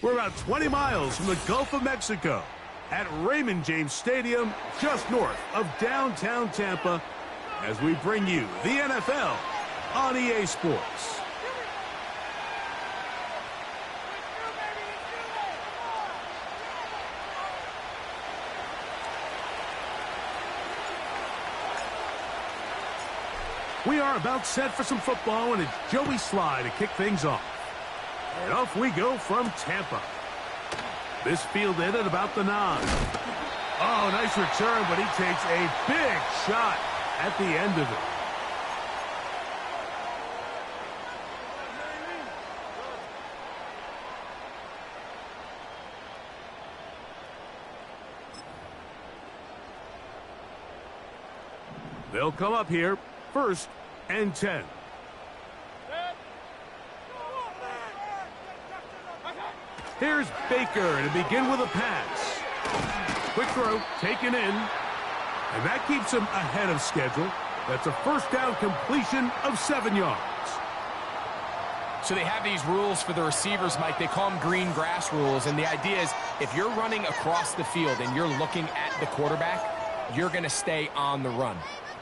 We're about 20 miles from the Gulf of Mexico at Raymond James Stadium, just north of downtown Tampa, as we bring you the NFL on EA Sports. We are about set for some football, and it's Joey Sly to kick things off. And off we go from Tampa. This fielded at about the 9. Oh, nice return, but he takes a big shot at the end of it. They'll come up here, 1st and 10. Here's Baker to begin with a pass. Quick throw, taken in. And that keeps him ahead of schedule. That's a first down completion of 7 yards. So they have these rules for the receivers, Mike. They call them green grass rules. And the idea is if you're running across the field and you're looking at the quarterback, you're going to stay on the run.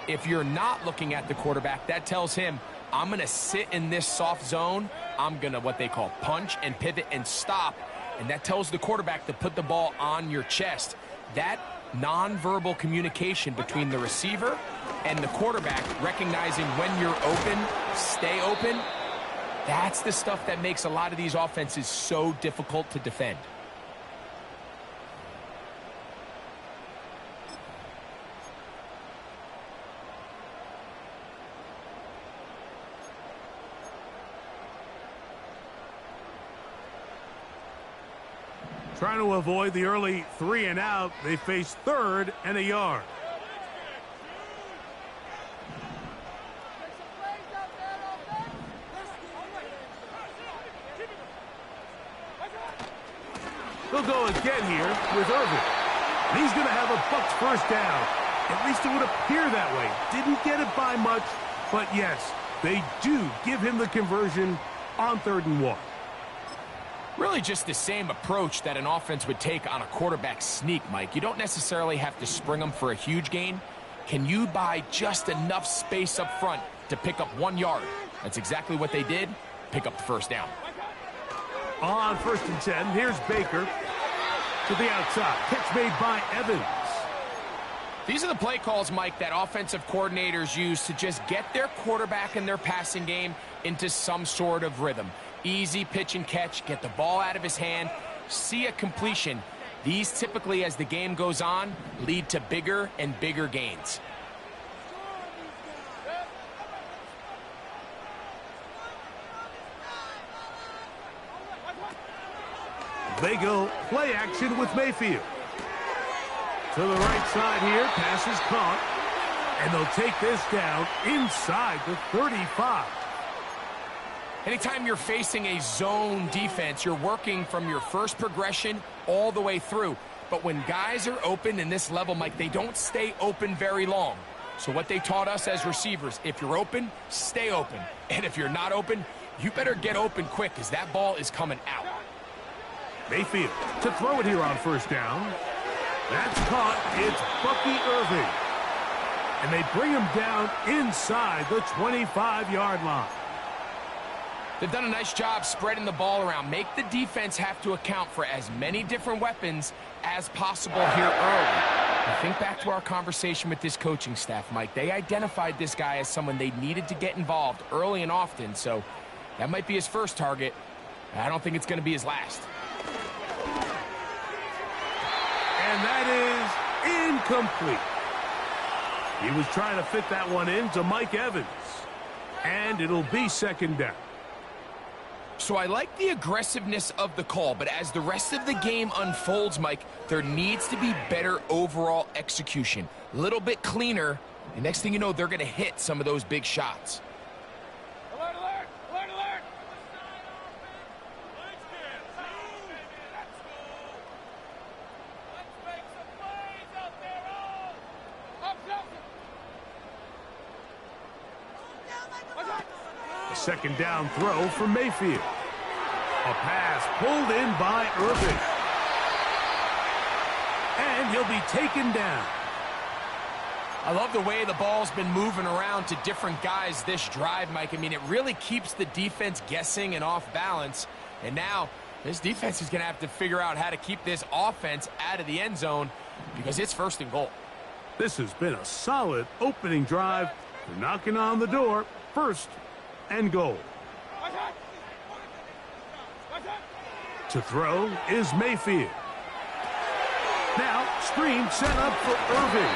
If you're not looking at the quarterback, that tells him, I'm going to sit in this soft zone. I'm going to what they call punch and pivot and stop. And that tells the quarterback to put the ball on your chest. That nonverbal communication between the receiver and the quarterback, recognizing when you're open, stay open, that's the stuff that makes a lot of these offenses so difficult to defend. Trying to avoid the early 3 and out, they face 3rd and a yard. They'll go again here with Irvin. And he's going to have a Bucs first down. At least it would appear that way. Didn't get it by much, but yes, they do give him the conversion on 3rd and 1. Really just the same approach that an offense would take on a quarterback sneak, Mike. You don't necessarily have to spring them for a huge gain. Can you buy just enough space up front to pick up 1 yard? That's exactly what they did. Pick up the first down. On 1st and 10, here's Baker to the outside. Catch made by Evans. These are the play calls, Mike, that offensive coordinators use to just get their quarterback and their passing game into some sort of rhythm. Easy pitch and catch, get the ball out of his hand, see a completion. These typically, as the game goes on, lead to bigger and bigger gains. They go play action with Mayfield. To the right side here, pass is caught. And they'll take this down inside the 35. Anytime you're facing a zone defense, you're working from your first progression all the way through. But when guys are open in this level, Mike, they don't stay open very long. So what they taught us as receivers, if you're open, stay open. And if you're not open, you better get open quick because that ball is coming out. Mayfield to throw it here on 1st down. That's caught. It's Bucky Irving. And they bring him down inside the 25-yard line. They've done a nice job spreading the ball around. Make the defense have to account for as many different weapons as possible here early. And think back to our conversation with this coaching staff, Mike. They identified this guy as someone they needed to get involved early and often, so that might be his first target. I don't think it's going to be his last. And that is incomplete. He was trying to fit that one in to Mike Evans. And it'll be 2nd down. So I like the aggressiveness of the call, but as the rest of the game unfolds, Mike, there needs to be better overall execution. A little bit cleaner, and next thing you know, they're going to hit some of those big shots. Alert, alert! Alert, alert! Let's make some plays out there, all! Up, A 2nd down throw for Mayfield. A pass pulled in by Irving. And he'll be taken down. I love the way the ball's been moving around to different guys this drive, Mike. I mean, it really keeps the defense guessing and off balance. And now this defense is going to have to figure out how to keep this offense out of the end zone because it's 1st and goal. This has been a solid opening drive. They're knocking on the door. 1st and goal. To throw is Mayfield. Now, screen set up for Irving.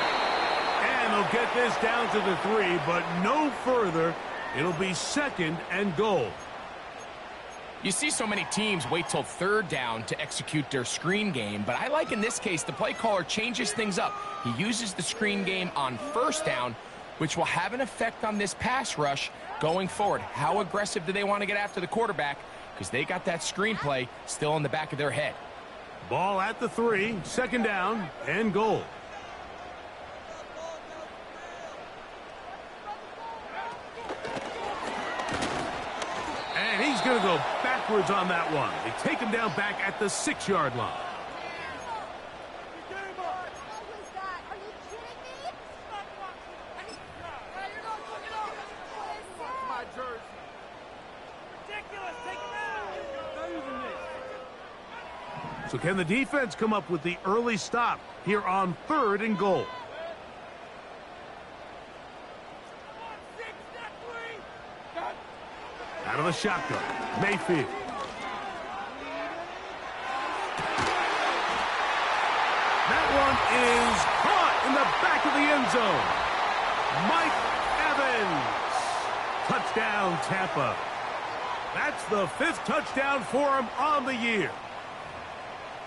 And they'll get this down to the 3, but no further. It'll be 2nd and goal. You see so many teams wait till 3rd down to execute their screen game, but I like in this case the play caller changes things up. He uses the screen game on 1st down, which will have an effect on this pass rush going forward. How aggressive do they want to get after the quarterback? Because they got that screen play still in the back of their head. Ball at the 3, 2nd down and goal. And he's going to go backwards on that one. They take him down back at the 6-yard line. So can the defense come up with the early stop here on 3rd and goal? Out of the shotgun, Mayfield. That one is caught in the back of the end zone. Mike Evans. Touchdown, Tampa. That's the 5th touchdown for him on the year.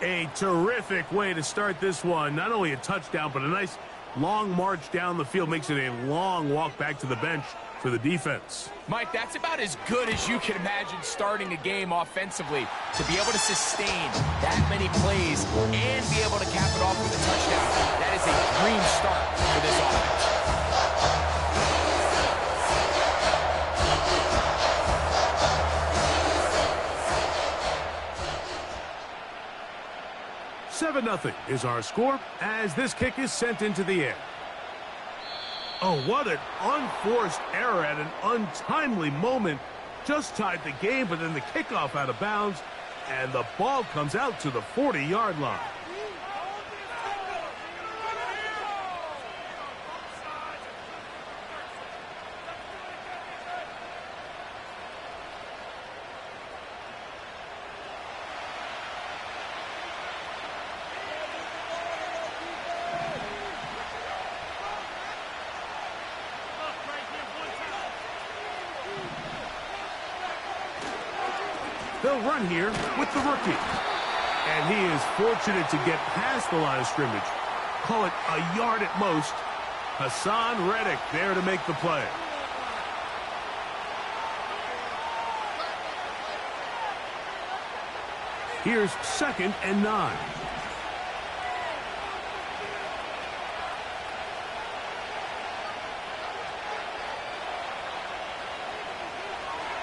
A terrific way to start this one. Not only a touchdown, but a nice long march down the field. Makes it a long walk back to the bench for the defense. Mike, that's about as good as you can imagine starting a game offensively. To be able to sustain that many plays and be able to cap it off with a touchdown. That is a dream start for this offense. 7-0 is our score as this kick is sent into the air. Oh, what an unforced error at an untimely moment. Just tied the game, but then the kickoff out of bounds, and the ball comes out to the 40-yard line. They'll run here with the rookie. And he is fortunate to get past the line of scrimmage. Call it a yard at most. Hassan Reddick there to make the play. Here's 2nd and 9.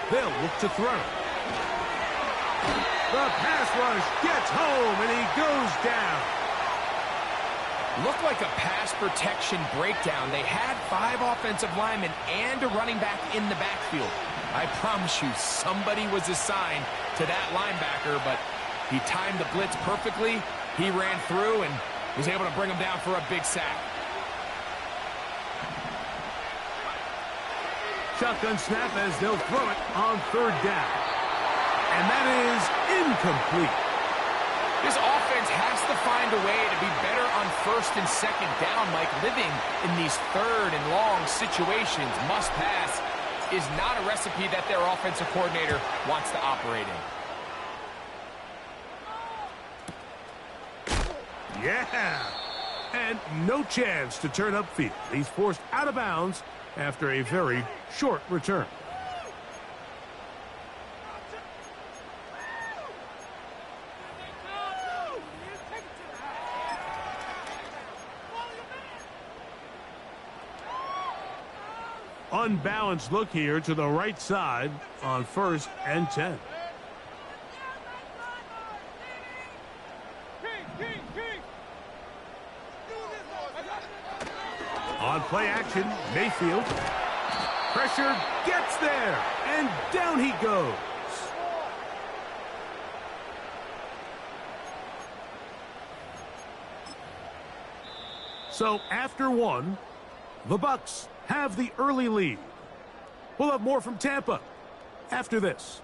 They'll look to throw. The pass rush gets home, and he goes down. Looked like a pass protection breakdown. They had 5 offensive linemen and a running back in the backfield. I promise you, somebody was assigned to that linebacker, but he timed the blitz perfectly. He ran through and was able to bring him down for a big sack. Shotgun snap as they'll throw it on 3rd down. And that is incomplete. This offense has to find a way to be better on 1st and 2nd down, Mike. Living in these 3rd and long situations, must pass, is not a recipe that their offensive coordinator wants to operate in. Yeah. And no chance to turn upfield. He's forced out of bounds after a very short return. Unbalanced look here to the right side on 1st and 10. On play action, Mayfield. Pressure gets there, and down he goes. So after one, the Bucs have the early lead. We'll have more from Tampa after this.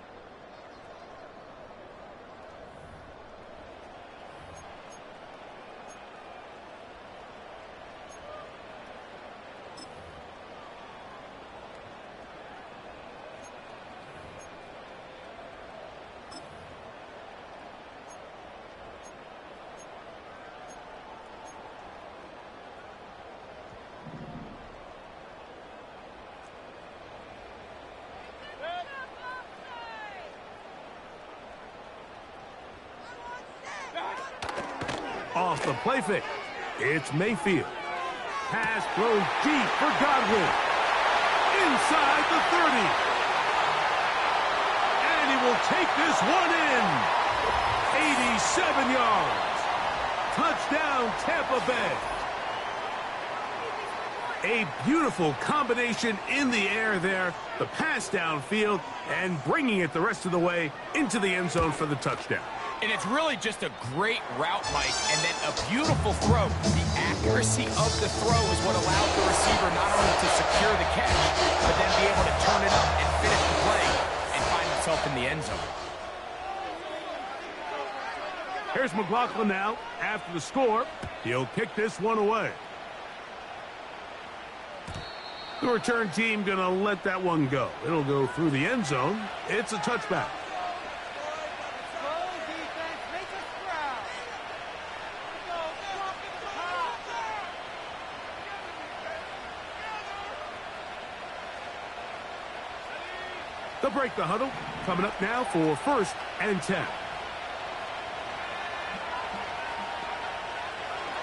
Off the play fake, it's Mayfield. Pass throws deep for Godwin. Inside the 30. And he will take this one in. 87 yards. Touchdown, Tampa Bay. A beautiful combination in the air there. The pass downfield and bringing it the rest of the way into the end zone for the touchdown. And it's really just a great route, Mike, and then a beautiful throw. The accuracy of the throw is what allowed the receiver not only to secure the catch, but then be able to turn it up and finish the play and find himself in the end zone. Here's McLaughlin now. After the score, he'll kick this one away. The return team going to let that one go. It'll go through the end zone. It's a touchback. They'll break the huddle. Coming up now for 1st and 10.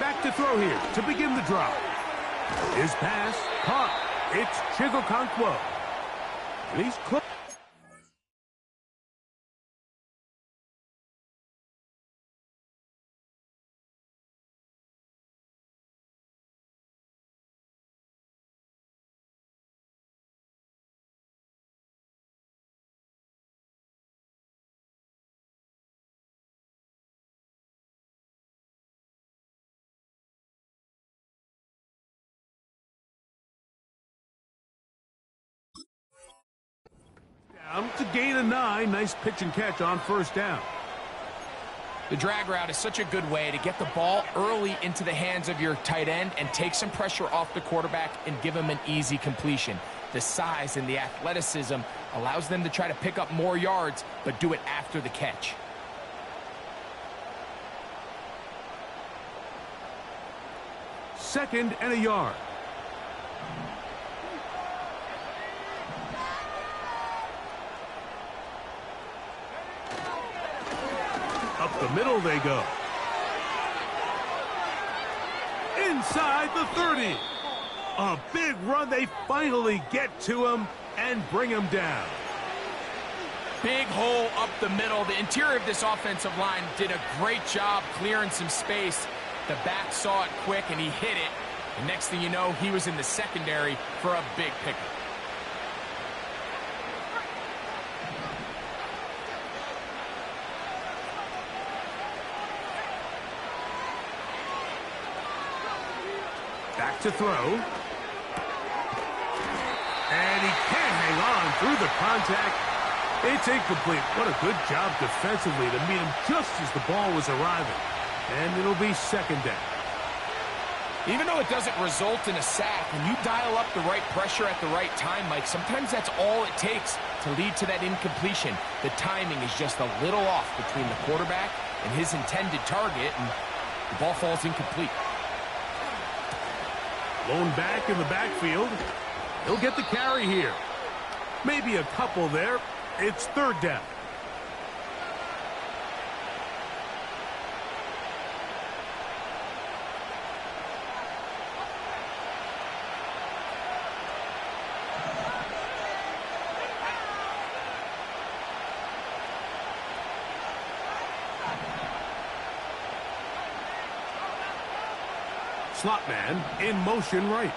Back to throw here to begin the drive. His pass caught. It's Chigokonkwo. And he's close. To gain a 9. Nice pitch and catch on 1st down. The drag route is such a good way to get the ball early into the hands of your tight end and take some pressure off the quarterback and give him an easy completion. The size and the athleticism allows them to try to pick up more yards, but do it after the catch. Second and a yard. Up the middle they go. Inside the 30. A big run. They finally get to him and bring him down. Big hole up the middle. The interior of this offensive line did a great job clearing some space. The back saw it quick and he hit it. And next thing you know, he was in the secondary for a big pickup. Back to throw. And he can't hang on through the contact. It's incomplete. What a good job defensively to meet him just as the ball was arriving. And it'll be 2nd down. Even though it doesn't result in a sack, when you dial up the right pressure at the right time, Mike, sometimes that's all it takes to lead to that incompletion. The timing is just a little off between the quarterback and his intended target, and the ball falls incomplete. Blown back in the backfield. He'll get the carry here. Maybe a couple there. It's 3rd down. Slot man in motion right.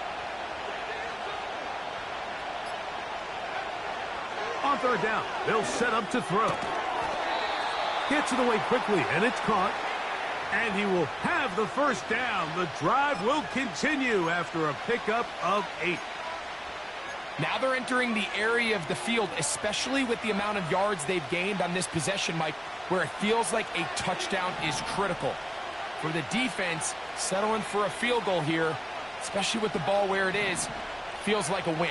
third down. They'll set up to throw. Gets it away quickly, and it's caught. And he will have the first down. The drive will continue after a pickup of 8. Now they're entering the area of the field, especially with the amount of yards they've gained on this possession, Mike, where it feels like a touchdown is critical. For the defense, settling for a field goal here, especially with the ball where it is, feels like a win.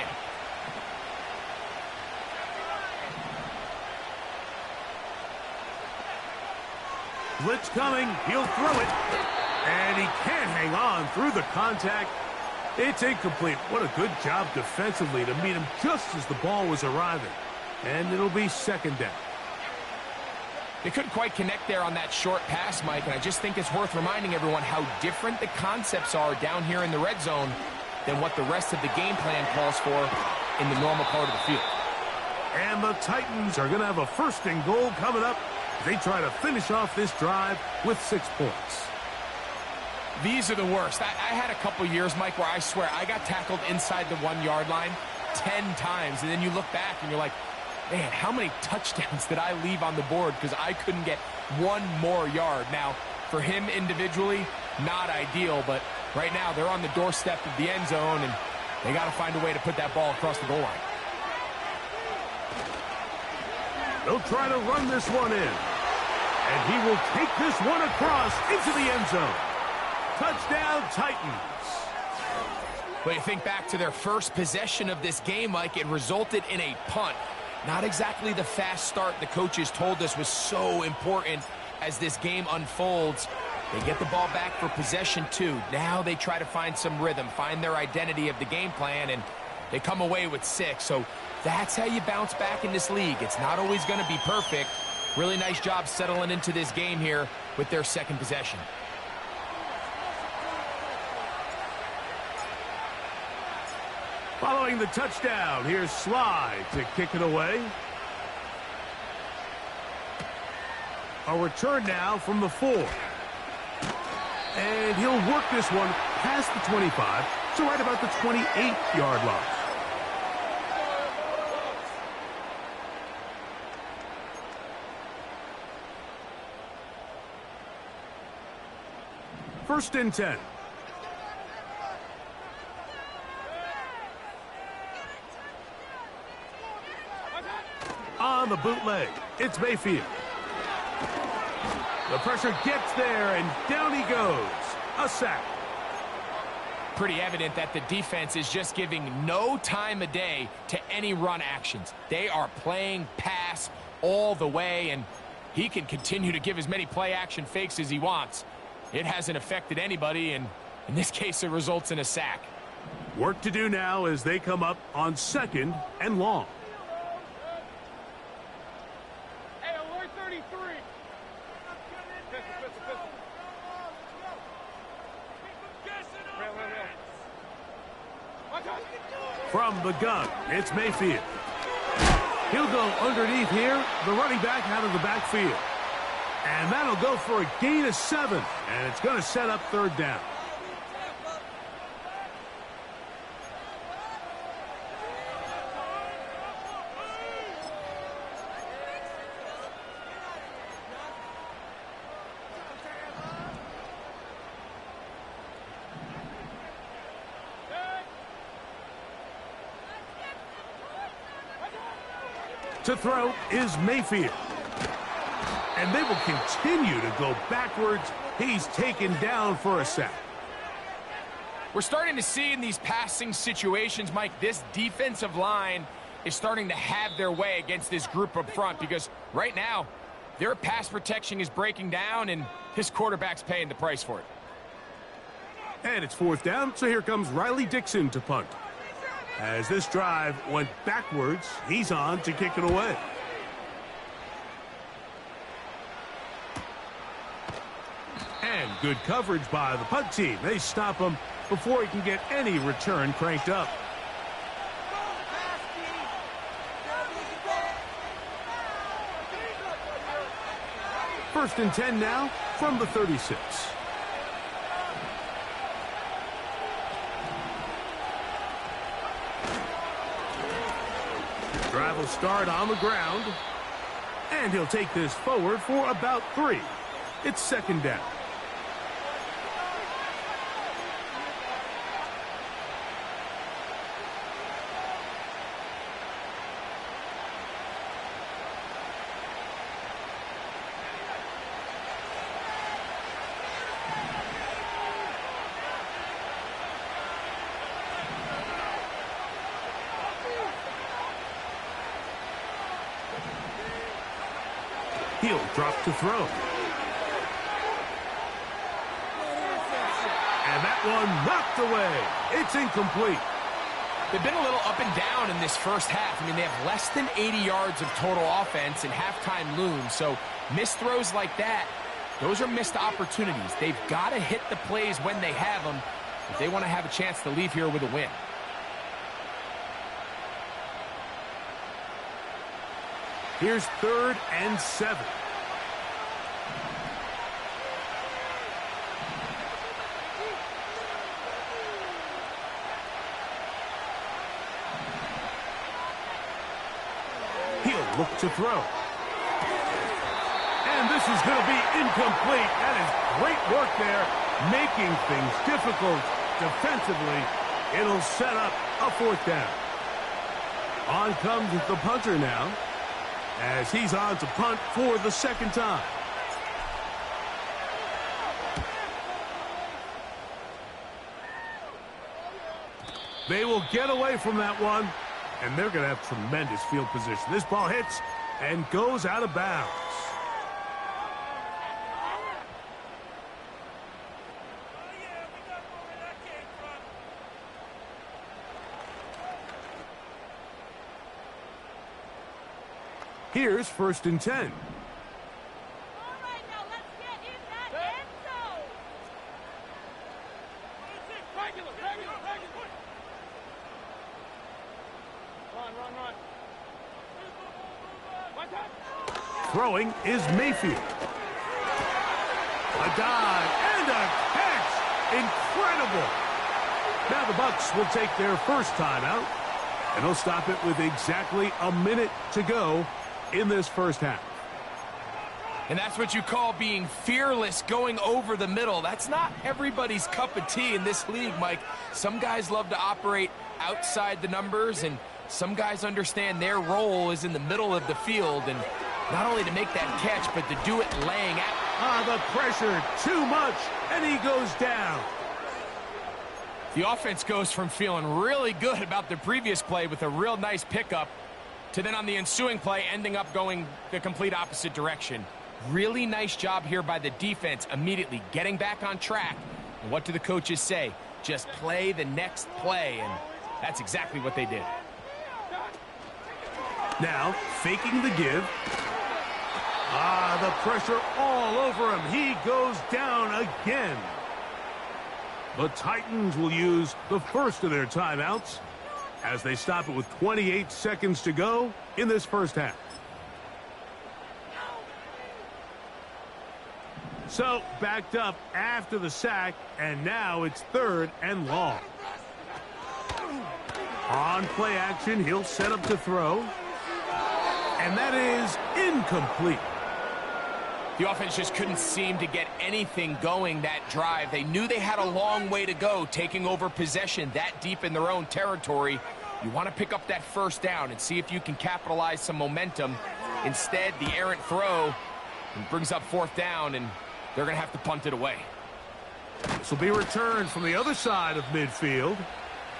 Blitz coming. He'll throw it. And he can't hang on through the contact. It's incomplete. What a good job defensively to meet him just as the ball was arriving. And it'll be second down. They couldn't quite connect there on that short pass, Mike, and I just think it's worth reminding everyone how different the concepts are down here in the red zone than what the rest of the game plan calls for in the normal part of the field. And the Titans are going to have a first and goal coming up. They try to finish off this drive with 6 points. These are the worst. I had a couple years, Mike, where I swear I got tackled inside the 1-yard line 10 times, and then you look back and you're like, man, how many touchdowns did I leave on the board because I couldn't get 1 more yard? Now, for him individually, not ideal, but right now they're on the doorstep of the end zone, and they got to find a way to put that ball across the goal line. They'll try to run this one in. And he will take this one across into the end zone. Touchdown, Titans. But you think back to their first possession of this game, Mike, it resulted in a punt. Not exactly the fast start the coaches told us was so important as this game unfolds. They get the ball back for possession 2. Now they try to find some rhythm, find their identity of the game plan, and they come away with 6. So that's how you bounce back in this league. It's not always going to be perfect. Really nice job settling into this game here with their second possession. Following the touchdown, here's Slide to kick it away. A return now from the 4. And he'll work this one past the 25, so right about the 28-yard line. First and 10. On the bootleg, it's Mayfield. The pressure gets there, and down he goes. A sack. Pretty evident that the defense is just giving no time of day to any run actions. They are playing pass all the way, and he can continue to give as many play-action fakes as he wants. It hasn't affected anybody, and in this case, it results in a sack. Work to do now as they come up on 2nd and long. Hey, alert 33. From the gun, it's Mayfield. He'll go underneath here, the running back out of the backfield. And that'll go for a gain of 7, and it's going to set up 3rd down. To throw is Mayfield. And they will continue to go backwards. He's taken down for a sack. We're starting to see in these passing situations, Mike, this defensive line is starting to have their way against this group up front because right now, their pass protection is breaking down and his quarterback's paying the price for it. And it's 4th down, so here comes Riley Dixon to punt. As this drive went backwards, he's on to kick it away. And good coverage by the punt team. They stop him before he can get any return cranked up. First and 10 now from the 36. Drive will start on the ground. And he'll take this forward for about 3. It's second down. He'll drop to throw. And that one knocked away. It's incomplete. They've been a little up and down in this first half. I mean, they have less than 80 yards of total offense and halftime looms. So missed throws like that, those are missed opportunities. They've got to hit the plays when they have them if they want to have a chance to leave here with a win. Here's 3rd and 7. He'll look to throw. And this is going to be incomplete. That is great work there, making things difficult defensively. It'll set up a 4th down. On comes the punter now, as he's on to punt for the 2nd time. They will get away from that one, and they're going to have tremendous field position. This ball hits and goes out of bounds. Here's 1st and 10. All right, now let's get in that end zone. Regular. Run. Throwing is Mayfield. A dive and a catch. Incredible. Now the Bucs will take their first timeout, and they'll stop it with exactly a minute to go in this first half. And that's what you call being fearless, going over the middle. That's not everybody's cup of tea in this league, Mike. Some guys love to operate outside the numbers, and some guys understand their role is in the middle of the field, and not only to make that catch, but to do it laying out. The pressure, too much, and he goes down. The offense goes from feeling really good about the previous play with a real nice pickup to then on the ensuing play ending up going the complete opposite direction. Really nice job here by the defense, immediately getting back on track. And what do the coaches say? Just play the next play, and that's exactly what they did. Now, faking the give. The pressure all over him. He goes down again. The Titans will use the first of their timeouts as they stop it with 28 seconds to go in this first half. So, backed up after the sack, and now it's 3rd and long. On play action, he'll set up to throw. And that is incomplete. The offense just couldn't seem to get anything going that drive. They knew they had a long way to go, taking over possession that deep in their own territory. You want to pick up that first down and see if you can capitalize some momentum. Instead, the errant throw brings up 4th down, and they're going to have to punt it away. This will be returned from the other side of midfield,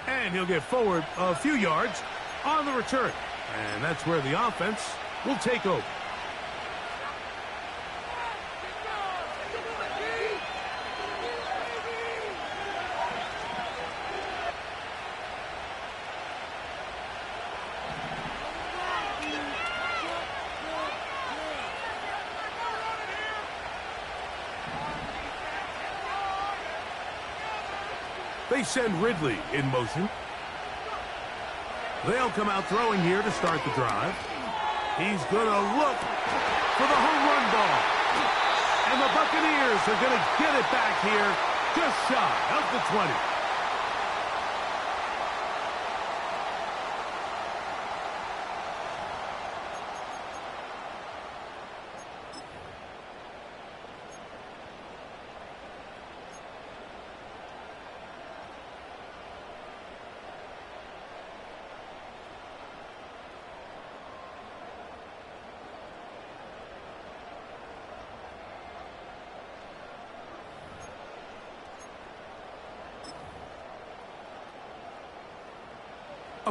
and he'll get forward a few yards on the return. And that's where the offense will take over. They send Ridley in motion. They'll come out throwing here to start the drive. He's going to look for the home run ball. And the Buccaneers are going to get it back here just shy of the 20.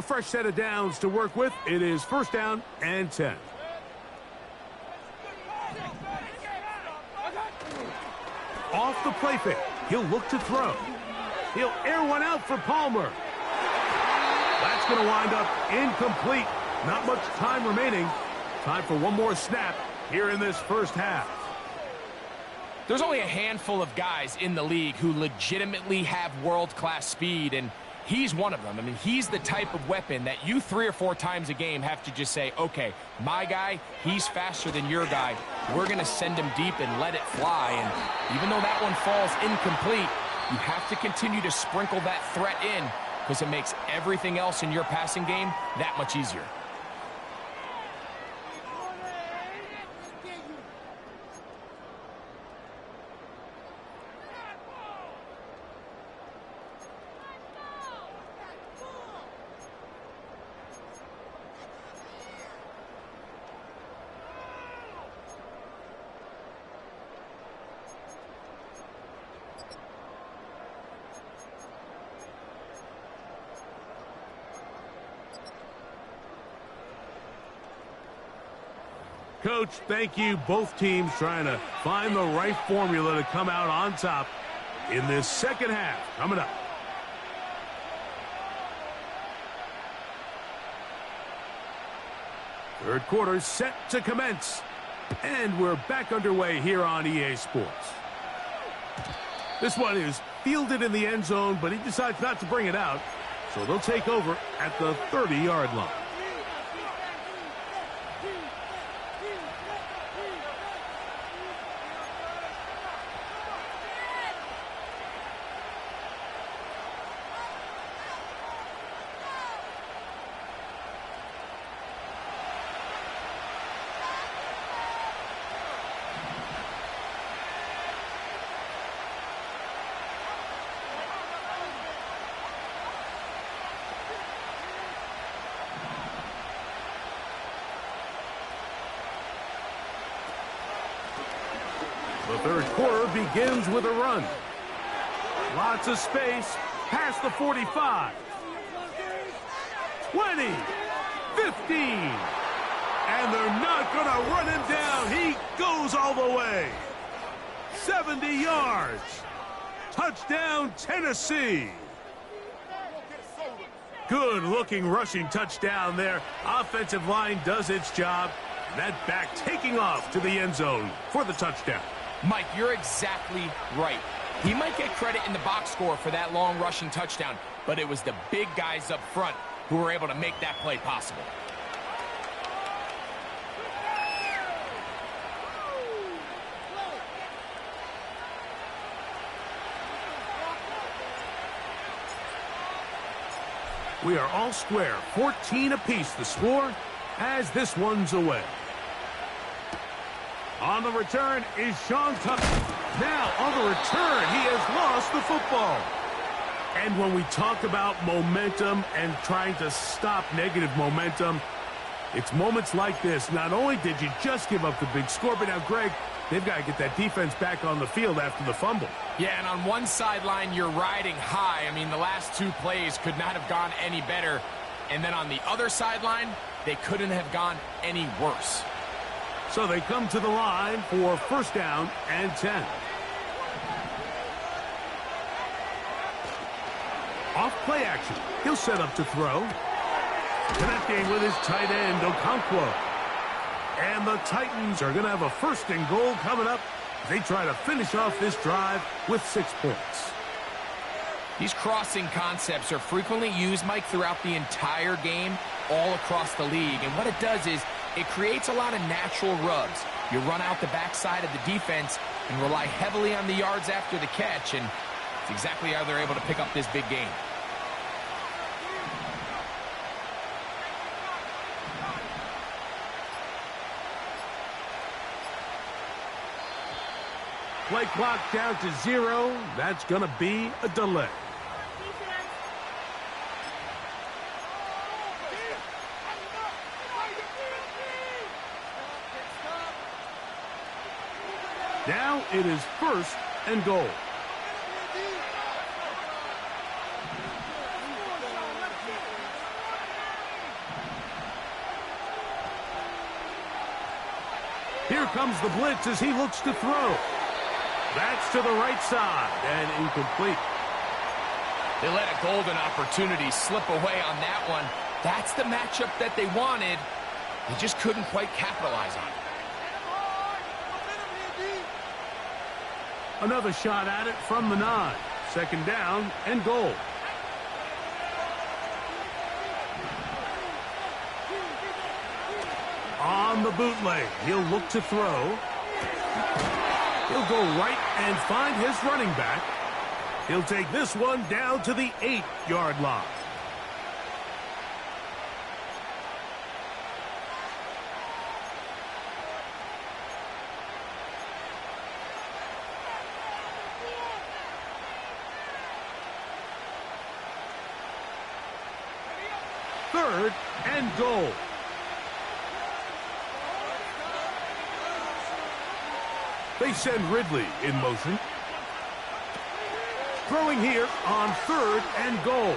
A fresh set of downs to work with. It is first down and 10. Off the play fake. He'll look to throw. He'll air one out for Palmer. That's going to wind up incomplete. Not much time remaining. Time for one more snap here in this first half. There's only a handful of guys in the league who legitimately have world-class speed, and he's one of them. I mean, he's the type of weapon that you 3 or 4 times a game have to just say, okay, my guy, he's faster than your guy. We're going to send him deep and let it fly. And even though that one falls incomplete, you have to continue to sprinkle that threat in because it makes everything else in your passing game that much easier. Coach, thank you. Both teams trying to find the right formula to come out on top in this second half. Coming up. Third quarter set to commence. And we're back underway here on EA Sports. This one is fielded in the end zone, but he decides not to bring it out. So they'll take over at the 30-yard line. The third quarter begins with a run. Lots of space past the 45. 20. 15. And they're not going to run him down. He goes all the way. 70 yards. Touchdown, Tennessee. Good-looking rushing touchdown there. Offensive line does its job. And that back taking off to the end zone for the touchdown. Mike, you're exactly right. He might get credit in the box score for that long rushing touchdown, but it was the big guys up front who were able to make that play possible. We are all square, 14 apiece the score as this one's away. On the return is Sean Tucker. Now on the return, he has lost the football. And when we talk about momentum and trying to stop negative momentum, it's moments like this. Not only did you just give up the big score, but now, Greg, they've got to get that defense back on the field after the fumble. Yeah, and on one sideline, you're riding high. I mean, the last 2 plays could not have gone any better. And then on the other sideline, they couldn't have gone any worse. So they come to the line for first down and 10. Off play action. He'll set up to throw. Connecting with his tight end, Okonkwo. And the Titans are going to have a first and goal coming up. They try to finish off this drive with 6 points. These crossing concepts are frequently used, Mike, throughout the entire game, all across the league. And what it does is it creates a lot of natural rubs. You run out the backside of the defense and rely heavily on the yards after the catch, and it's exactly how they're able to pick up this big game. Play clock down to 0. That's going to be a delay. Now it is first and goal. Here comes the blitz as he looks to throw. That's to the right side and incomplete. They let a golden opportunity slip away on that one. That's the matchup that they wanted. They just couldn't quite capitalize on it. Another shot at it from the 9. Second down and goal. On the bootleg, he'll look to throw. He'll go right and find his running back. He'll take this one down to the 8-yard line. Third and goal. They send Ridley in motion. Throwing here on third and goal.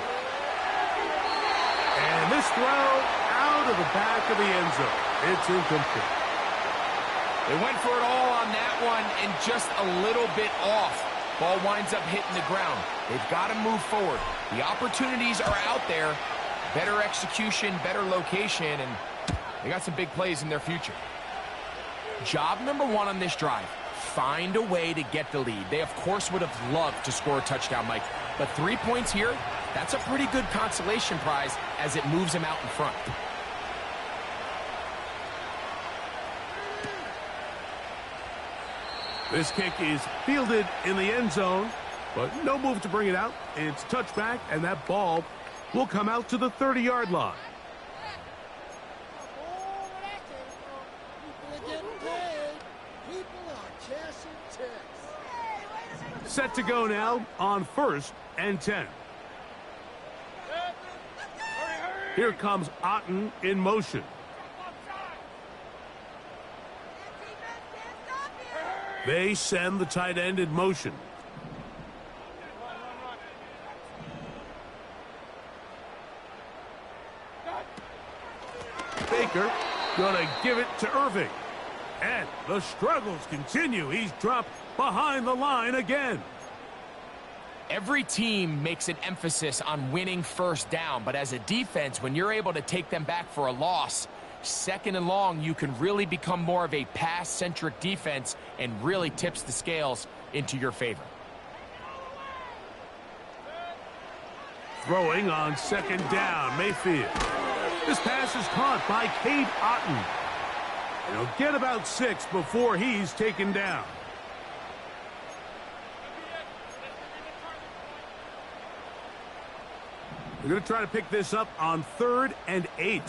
And this throw out of the back of the end zone. It's incomplete. They went for it all on that one and just a little bit off. Ball winds up hitting the ground. They've got to move forward. The opportunities are out there. Better execution, better location, and they got some big plays in their future. Job number 1 on this drive. Find a way to get the lead. They, of course, would have loved to score a touchdown, Mike. But 3 points here, that's a pretty good consolation prize as it moves them out in front. This kick is fielded in the end zone, but no move to bring it out. It's touchback, and that ball will come out to the 30-yard line. Set to go now on 1st and 10. Here comes Otten in motion. They send the tight end in motion. Baker gonna give it to Irving. And the struggles continue. He's dropped behind the line again. Every team makes an emphasis on winning first down, but as a defense, when you're able to take them back for a loss, 2nd and long, you can really become more of a pass-centric defense and really tips the scales into your favor. Throwing on 2nd down, Mayfield. This pass is caught by Cade Otten. He'll get about 6 before he's taken down. They're going to try to pick this up on 3rd and 8.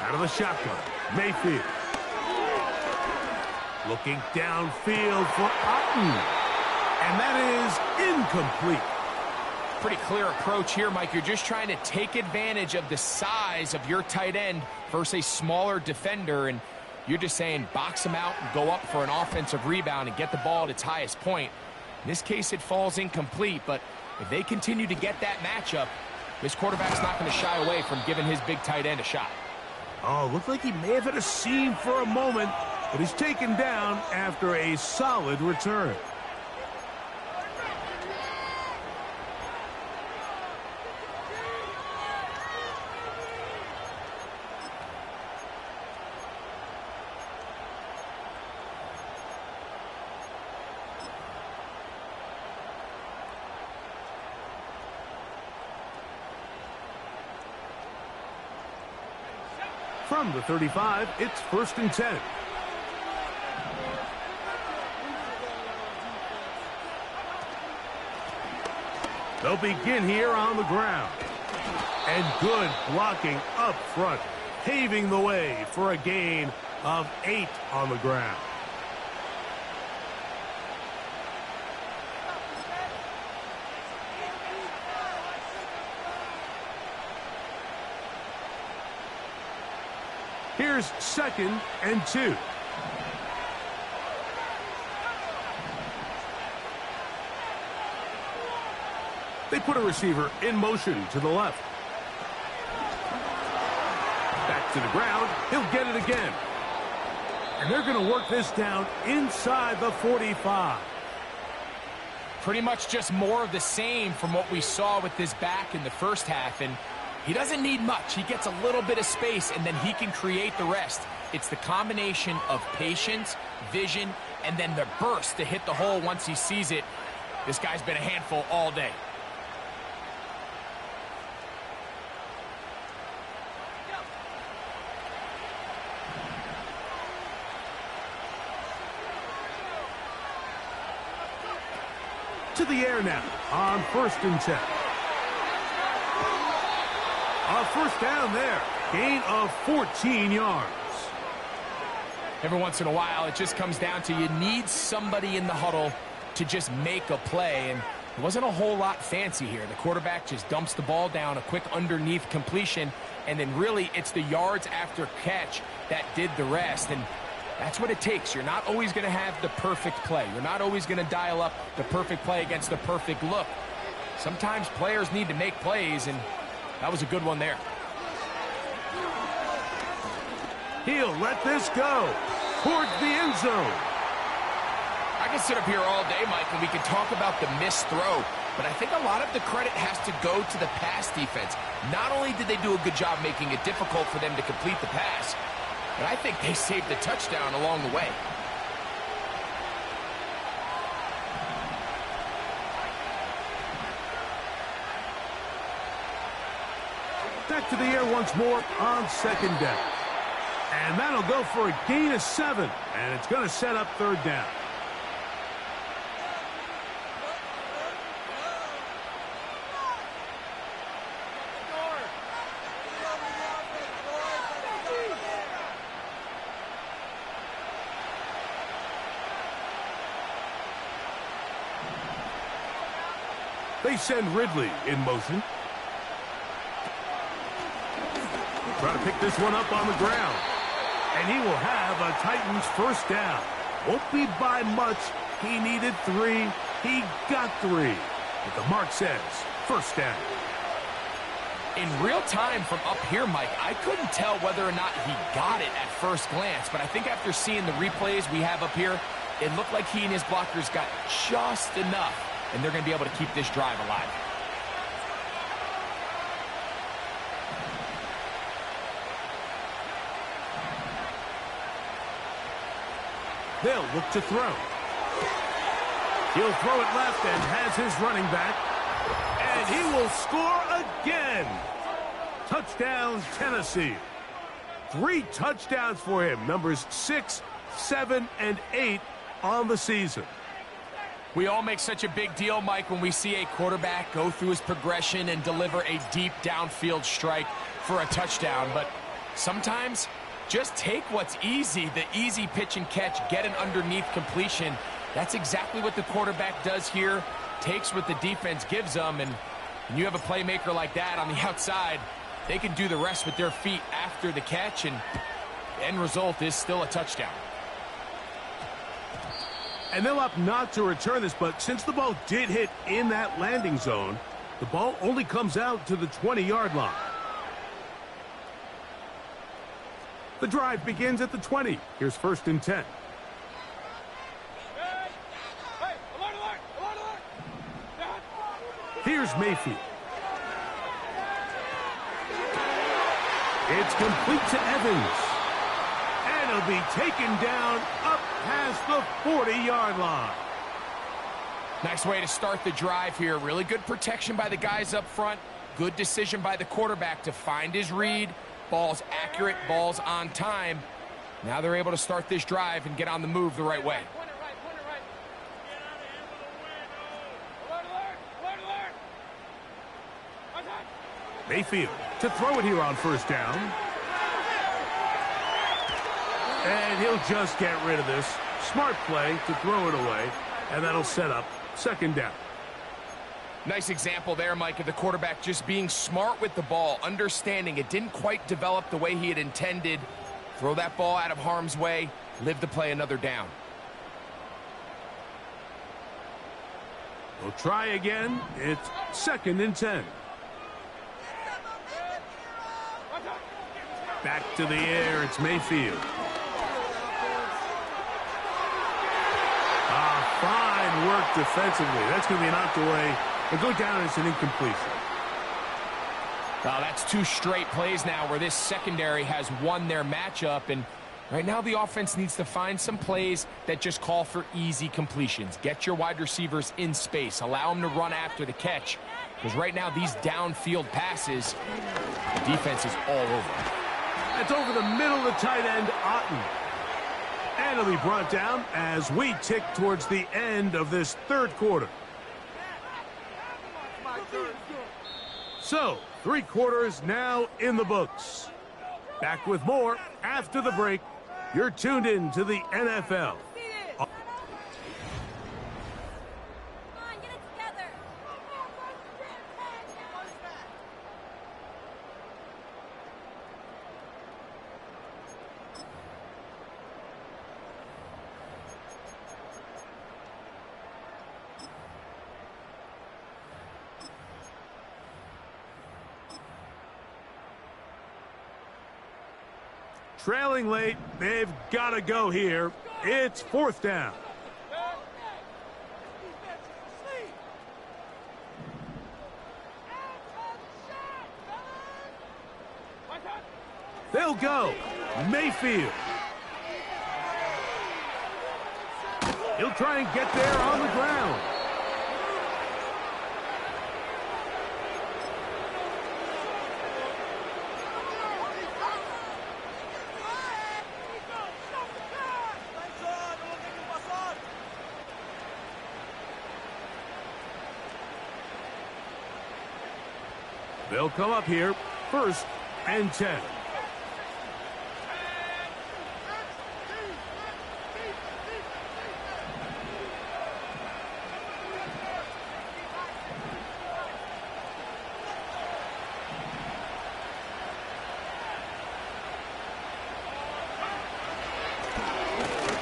Out of the shotgun, Mayfield. Looking downfield for Otten. And that is incomplete. Pretty clear approach here, Mike. You're just trying to take advantage of the size of your tight end versus a smaller defender, and you're just saying box him out and go up for an offensive rebound and get the ball at its highest point. In this case, it falls incomplete, but if they continue to get that matchup, this quarterback's not going to shy away from giving his big tight end a shot. Oh, looked like he may have hit a seam for a moment, but he's taken down after a solid return. From the 35, it's 1st and 10. They'll begin here on the ground. And good blocking up front, paving the way for a gain of 8 on the ground. Here's 2nd and 2. They put a receiver in motion to the left. to the ground. He'll get it again. And they're going to work this down inside the 45. Pretty much just more of the same from what we saw with this back in the first half. And he doesn't need much. He gets a little bit of space, and then he can create the rest. It's the combination of patience, vision, and then the burst to hit the hole once he sees it. This guy's been a handful all day. To the air now on 1st and 10. A first down there. Gain of 14 yards. Every once in a while, it just comes down to you need somebody in the huddle to just make a play. And it wasn't a whole lot fancy here. The quarterback just dumps the ball down, a quick underneath completion, and then really it's the yards after catch that did the rest. And that's what it takes. You're not always going to have the perfect play. You're not always going to dial up the perfect play against the perfect look. Sometimes players need to make plays, and that was a good one there. He'll let this go towards the end zone. I can sit up here all day, Mike, and we can talk about the missed throw, but I think a lot of the credit has to go to the pass defense. Not only did they do a good job making it difficult for them to complete the pass, but I think they saved the touchdown along the way. Back to the air once more on 2nd down. And that'll go for a gain of 7. And it's going to set up 3rd down. They send Ridley in motion. Try to pick this one up on the ground. And he will have a Titans first down. Won't be by much. He needed 3. He got 3. But the mark says first down. In real time from up here, Mike, I couldn't tell whether or not he got it at first glance. But I think after seeing the replays we have up here, it looked like he and his blockers got just enough. And they're going to be able to keep this drive alive. They'll look to throw. He'll throw it left and has his running back. And he will score again. Touchdown, Tennessee. 3 touchdowns for him. Numbers 6, 7, and 8 on the season. We all make such a big deal, Mike, when we see a quarterback go through his progression and deliver a deep downfield strike for a touchdown. But sometimes, just take what's easy, the easy pitch and catch, get an underneath completion. That's exactly what the quarterback does here, takes what the defense gives them, and when you have a playmaker like that on the outside, they can do the rest with their feet after the catch, and the end result is still a touchdown. And they'll opt not to return this, but since the ball did hit in that landing zone, the ball only comes out to the 20-yard line. The drive begins at the 20. Here's 1st and 10. Here's Mayfield. It's complete to Evans. And it'll be taken down up past the 40-yard line. Nice way to start the drive here. Really good protection by the guys up front. Good decision by the quarterback to find his read. Ball's accurate, ball's on time. Now they're able to start this drive and get on the move the right way. Mayfield to throw it here on 1st down. And he'll just get rid of this. Smart play to throw it away. And that'll set up 2nd down. Nice example there, Mike, of the quarterback just being smart with the ball, understanding it didn't quite develop the way he had intended. Throw that ball out of harm's way, live to play another down. We'll try again. It's 2nd and 10. Back to the air, it's Mayfield. Fine work defensively. That's going to be knocked away. It'll go down as an incompletion. Well, that's 2 straight plays now where this secondary has won their matchup, and right now the offense needs to find some plays that just call for easy completions. Get your wide receivers in space. Allow them to run after the catch, because right now these downfield passes, the defense is all over. That's over the middle of the tight end, Otten. And it'll be brought down as we tick towards the end of this third quarter. So, 3 quarters now in the books. Back with more after the break. You're tuned in to the NFL. Trailing late, they've got to go here. It's 4th down. They'll go. Mayfield. He'll try and get there on the ground. They'll come up here, 1st and 10.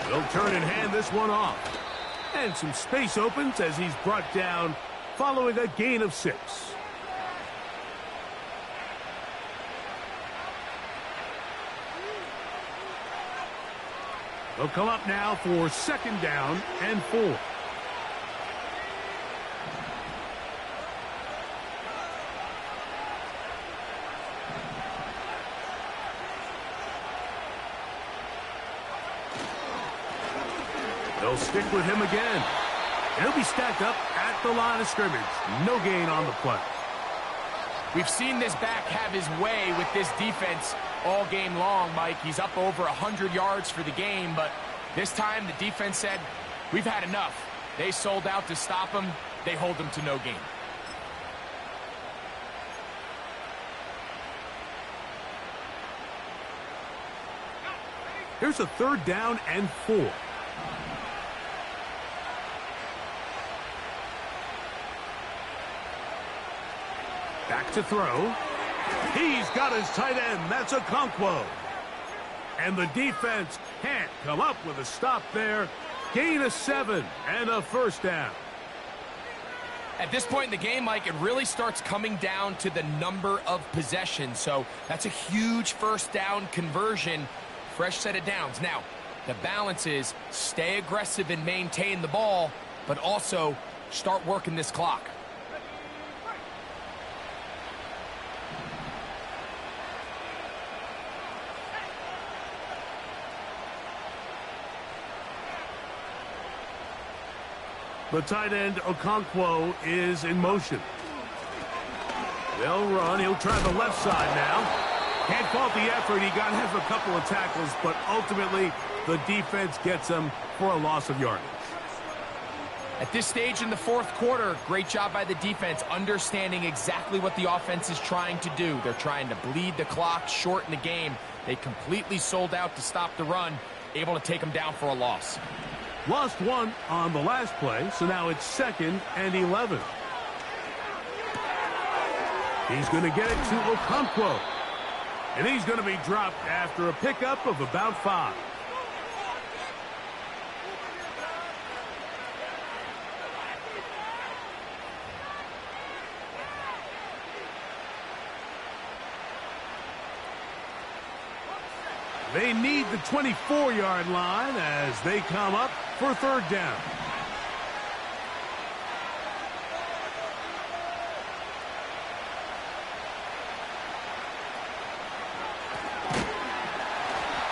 They'll turn and hand this one off. And some space opens as he's brought down following a gain of 6. They'll come up now for 2nd down and 4. They'll stick with him again. He'll be stacked up at the line of scrimmage. No gain on the play. We've seen this back have his way with this defense all game long, Mike. He's up over 100 yards for the game, but this time the defense said, we've had enough. They sold out to stop him. They hold him to no gain. Here's a 3rd down and 4. Back to throw. He's got his tight end. That's Okonkwo. And the defense can't come up with a stop there. Gain of 7 and a 1st down. At this point in the game, Mike, it really starts coming down to the number of possessions. So that's a huge 1st down conversion. Fresh set of downs. Now, the balance is stay aggressive and maintain the ball, but also start working this clock. The tight end, Okonkwo, is in motion. They'll run. He'll try the left side now. Can't fault the effort. He got hit for a couple of tackles, but ultimately the defense gets him for a loss of yardage. At this stage in the 4th quarter, great job by the defense, understanding exactly what the offense is trying to do. They're trying to bleed the clock, shorten the game. They completely sold out to stop the run, able to take them down for a loss. Lost 1 on the last play, so now it's 2nd and 11. He's going to get it to Okonkwo. And he's going to be dropped after a pickup of about 5. They need the 24-yard line as they come up for third down.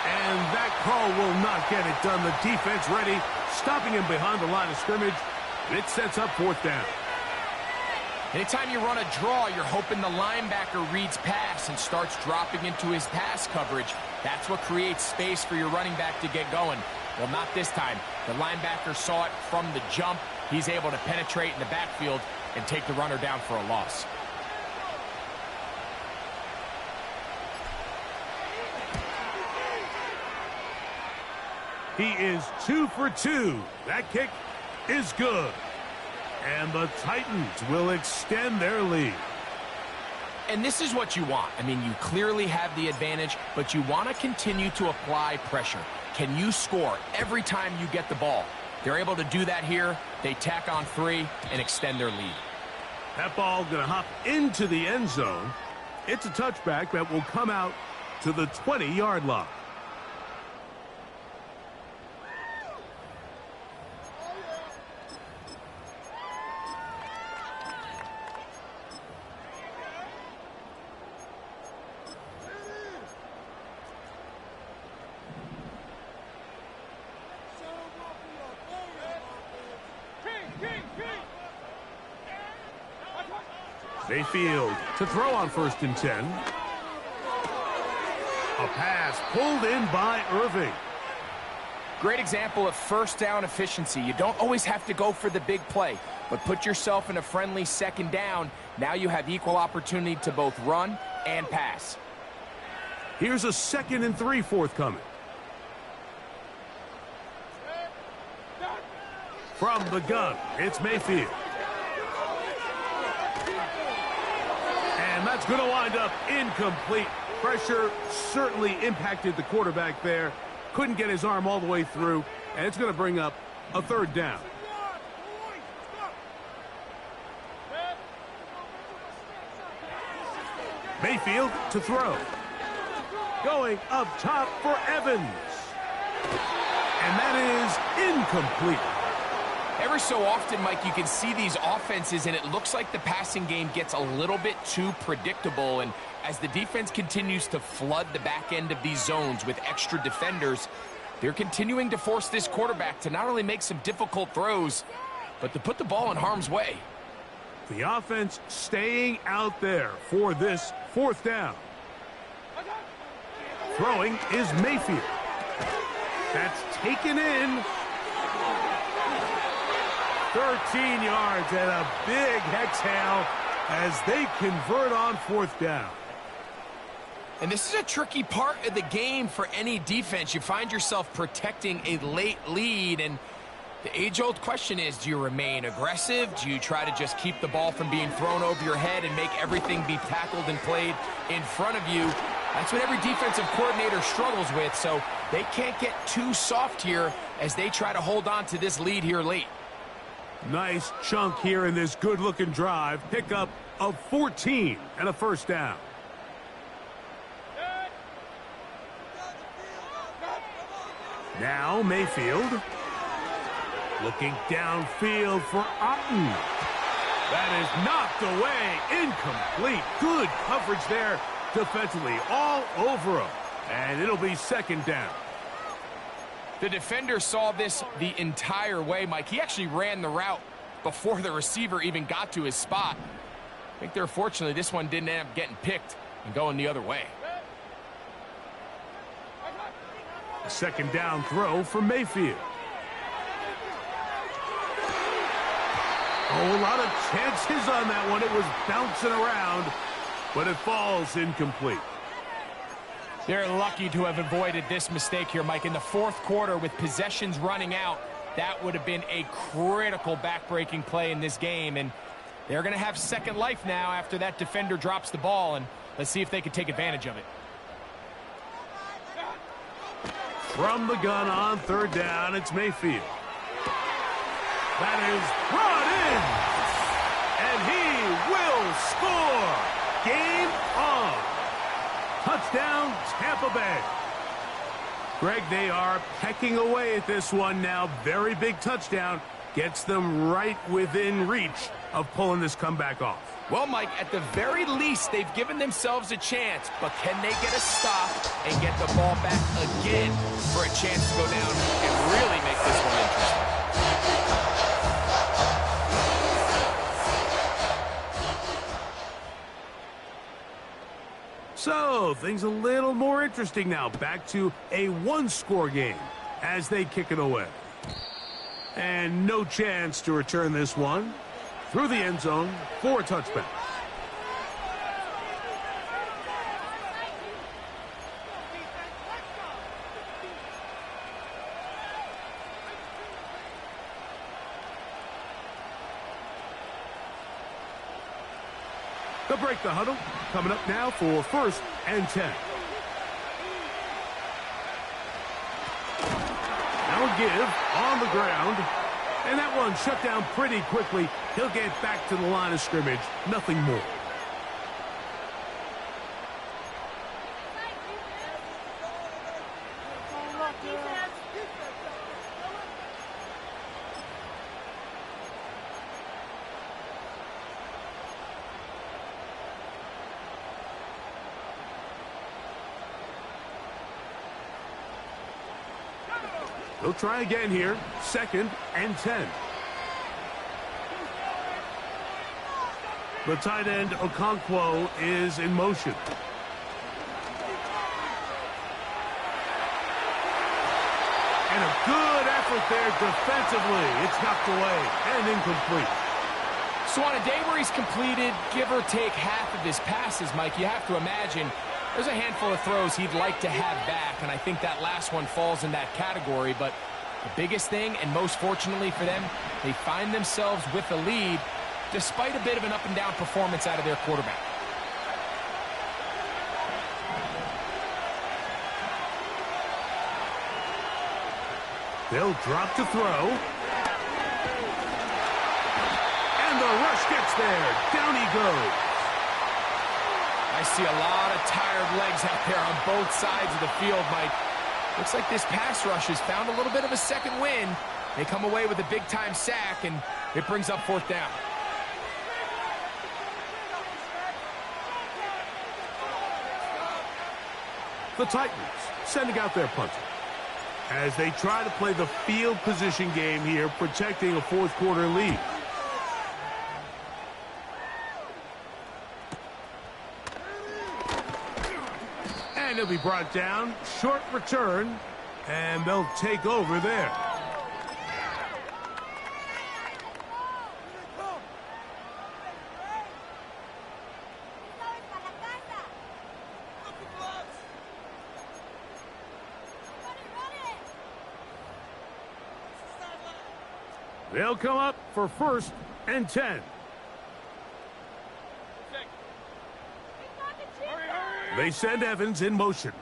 And that call will not get it done. The defense ready, stopping him behind the line of scrimmage. And it sets up fourth down. Anytime you run a draw, you're hoping the linebacker reads pass and starts dropping into his pass coverage. That's what creates space for your running back to get going. Well, not this time. The linebacker saw it from the jump. He's able to penetrate in the backfield and take the runner down for a loss. He is 2 for 2. That kick is good. And the Titans will extend their lead. And this is what you want. I mean, you clearly have the advantage, but you want to continue to apply pressure. Can you score every time you get the ball? They're able to do that here. They tack on 3 and extend their lead. That ball going to hop into the end zone. It's a touchback that will come out to the 20-yard line. Mayfield to throw on 1st and 10. A pass pulled in by Irving. Great example of first down efficiency. You don't always have to go for the big play, but put yourself in a friendly second down. Now you have equal opportunity to both run and pass. Here's a 2nd and 3 forthcoming. From the gun, it's Mayfield. And that's going to wind up incomplete. Pressure certainly impacted the quarterback there. Couldn't get his arm all the way through, and it's going to bring up a 3rd down. Mayfield to throw. Going up top for Evans. And that is incomplete. Every so often, Mike, you can see these offenses, and it looks like the passing game gets a little bit too predictable. And as the defense continues to flood the back end of these zones with extra defenders, they're continuing to force this quarterback to not only make some difficult throws, but to put the ball in harm's way. The offense staying out there for this 4th down. Throwing is Mayfield. That's taken in. 13 yards and a big exhale as they convert on 4th down. And this is a tricky part of the game for any defense. You find yourself protecting a late lead, and the age-old question is, do you remain aggressive? Do you try to just keep the ball from being thrown over your head and make everything be tackled and played in front of you? That's what every defensive coordinator struggles with, so they can't get too soft here as they try to hold on to this lead here late. Nice chunk here in this good-looking drive. Pickup of 14 and a 1st down. Now Mayfield. Looking downfield for Otten. That is knocked away. Incomplete. Good coverage there defensively. All over him. And it'll be 2nd down. The defender saw this the entire way, Mike. He actually ran the route before the receiver even got to his spot. I think they're fortunately this one didn't end up getting picked and going the other way. A 2nd down throw for Mayfield. Oh, a lot of chances on that one. It was bouncing around, but it falls incomplete. They're lucky to have avoided this mistake here, Mike. In the 4th quarter, with possessions running out, that would have been a critical back-breaking play in this game. And they're going to have second life now after that defender drops the ball. And let's see if they can take advantage of it. From the gun on 3rd down, it's Mayfield. That is brought in. And he will score. Game on. Touchdown, Tampa Bay. Greg, they are pecking away at this one now. Very big touchdown. Gets them right within reach of pulling this comeback off. Well, Mike, at the very least, they've given themselves a chance, but can they get a stop and get the ball back again for a chance to go down and really make this one interesting? So, things a little more interesting now. Back to a one-score game as they kick it away. And no chance to return this one through the end zone for a touchback. They'll break the huddle. Coming up now for 1st and 10. Now a give on the ground. And that one shut down pretty quickly. He'll get back to the line of scrimmage. Nothing more. They'll try again here. 2nd and 10. The tight end, Okonkwo, is in motion. And a good effort there defensively. It's knocked away and incomplete. So on a day where he's completed, give or take half of his passes, Mike, you have to imagine there's a handful of throws he'd like to have back, and I think that last one falls in that category. But the biggest thing, and most fortunately for them, they find themselves with a lead despite a bit of an up-and-down performance out of their quarterback. They'll drop to throw. And the rush gets there. Down he goes. I see a lot of tired legs out there on both sides of the field, Mike. Looks like this pass rush has found a little bit of a second wind. They come away with a big-time sack, and it brings up 4th down. The Titans sending out their punter as they try to play the field position game here, protecting a 4th quarter lead. And he'll be brought down. Short return, and they'll take over there. They'll come up for 1st and 10. They send Evans in motion.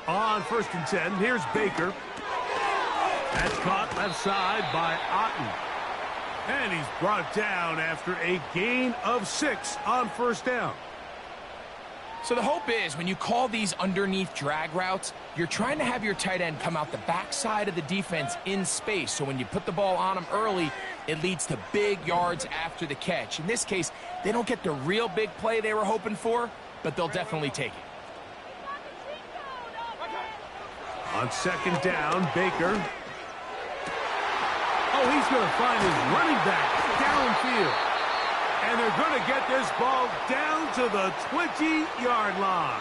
On 1st and 10, here's Baker. That's caught left side by Otten. And he's brought down after a gain of 6 on 1st down. So the hope is when you call these underneath drag routes, you're trying to have your tight end come out the backside of the defense in space. So when you put the ball on him early, it leads to big yards after the catch. In this case, they don't get the real big play they were hoping for, but they'll definitely take it. On 2nd down, Baker. Oh, he's going to find his running back downfield. And they're going to get this ball down to the 20-yard line.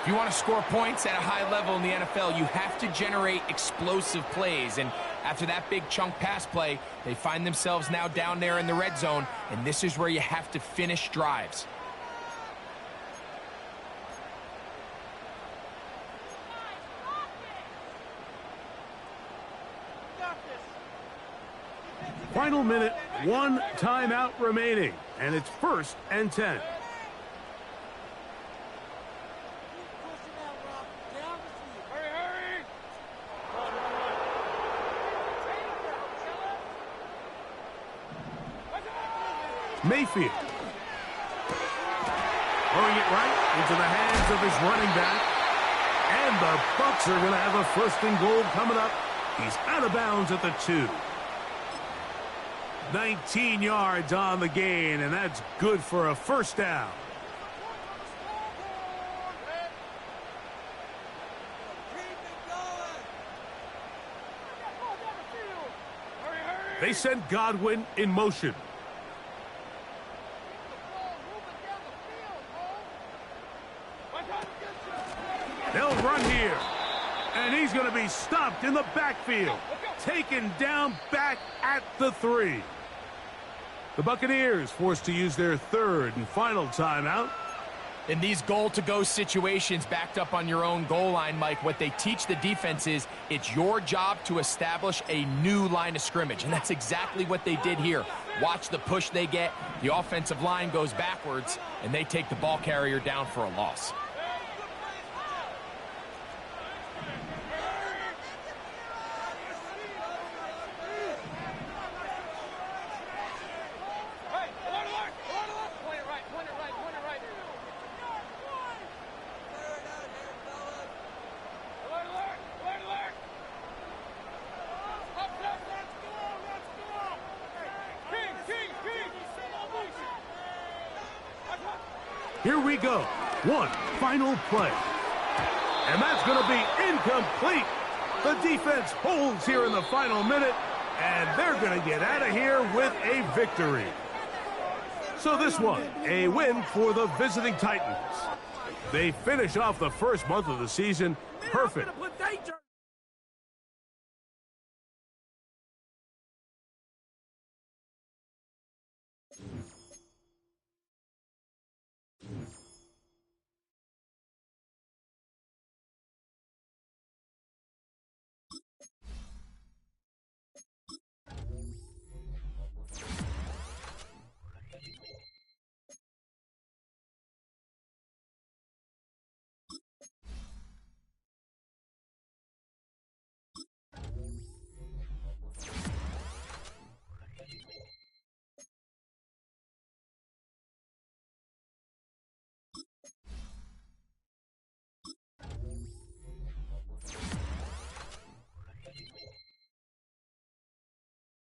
If you want to score points at a high level in the NFL, you have to generate explosive plays. And after that big chunk pass play, they find themselves now down there in the red zone. And this is where you have to finish drives. Final minute, 1 timeout remaining, and it's 1st and 10. Mayfield. Throwing it right into the hands of his running back. And the Bucs are going to have a 1st and goal coming up. He's out of bounds at the 2. 19 yards on the gain, and that's good for a 1st down. They send Godwin in motion. They'll run here. And he's going to be stopped in the backfield. Taken down back at the 3. The Buccaneers forced to use their 3rd and final timeout. In these goal-to-go situations backed up on your own goal line, Mike, what they teach the defense is it's your job to establish a new line of scrimmage, and that's exactly what they did here. Watch the push they get. The offensive line goes backwards, and they take the ball carrier down for a loss. Here we go. One final play. And that's going to be incomplete. The defense holds here in the final minute, and they're going to get out of here with a victory. So this one, a win for the visiting Titans. They finish off the first month of the season perfect.